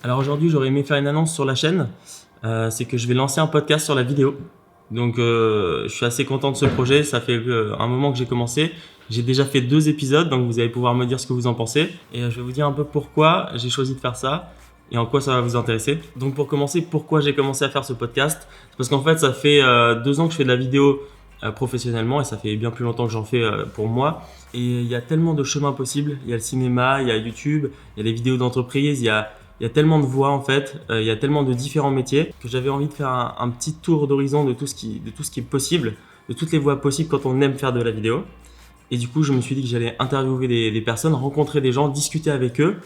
Alors aujourd'hui, j'aurais aimé faire une annonce sur la chaîne. C'est que je vais lancer un podcast sur la vidéo. Donc je suis assez content de ce projet. Ça fait un moment que j'ai commencé. J'ai déjà fait 2 épisodes, donc vous allez pouvoir me dire ce que vous en pensez. Et je vais vous dire un peu pourquoi j'ai choisi de faire ça et en quoi ça va vous intéresser. Donc pour commencer, pourquoi j'ai commencé à faire ce podcast? C'est parce qu'en fait, ça fait 2 ans que je fais de la vidéo professionnellement et ça fait bien plus longtemps que j'en fais pour moi. Et il y a tellement de chemins possibles. Il y a le cinéma, il y a YouTube, il y a les vidéos d'entreprise, il y a tellement de voies en fait, il y a tellement de différents métiers que j'avais envie de faire un petit tour d'horizon de tout ce qui est possible, de toutes les voies possibles quand on aime faire de la vidéo. Et du coup, je me suis dit que j'allais interviewer des personnes, rencontrer des gens, discuter avec eux,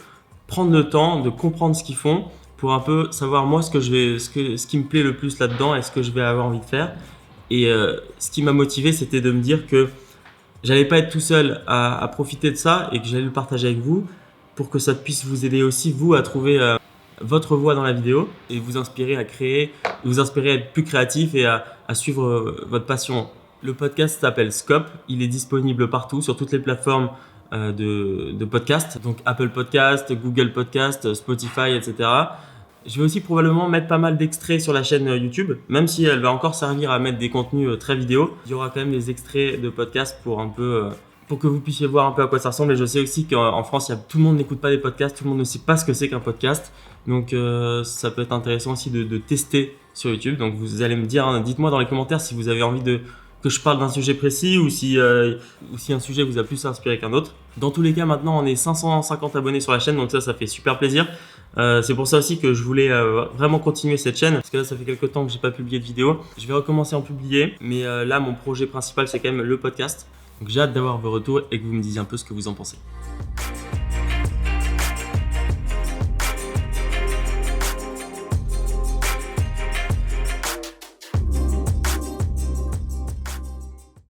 prendre le temps de comprendre ce qu'ils font pour un peu savoir moi ce qui me plaît le plus là-dedans et ce que je vais avoir envie de faire. Et ce qui m'a motivé, c'était de me dire que j'allais pas être tout seul à profiter de ça et que j'allais le partager avec vous pour que ça puisse vous aider aussi, vous, à trouver votre voie dans la vidéo et vous inspirer à créer, vous inspirer à être plus créatif et à suivre votre passion. Le podcast s'appelle Scope, il est disponible partout sur toutes les plateformes de podcast, donc Apple Podcast, Google Podcast, Spotify, etc. Je vais aussi probablement mettre pas mal d'extraits sur la chaîne YouTube, même si elle va encore servir à mettre des contenus très vidéo. Il y aura quand même des extraits de podcasts pour que vous puissiez voir un peu à quoi ça ressemble. Et je sais aussi qu'en France, tout le monde n'écoute pas des podcasts, tout le monde ne sait pas ce que c'est qu'un podcast. Donc ça peut être intéressant aussi de tester sur YouTube. Donc vous allez me dire, hein, dites-moi dans les commentaires si vous avez envie que je parle d'un sujet précis ou si un sujet vous a plus inspiré qu'un autre. Dans tous les cas, maintenant, on est 550 abonnés sur la chaîne, donc ça fait super plaisir. C'est pour ça aussi que je voulais vraiment continuer cette chaîne, parce que là, ça fait quelques temps que j'ai pas publié de vidéo. Je vais recommencer à en publier, mais là, mon projet principal, c'est quand même le podcast. Donc j'ai hâte d'avoir vos retours et que vous me disiez un peu ce que vous en pensez.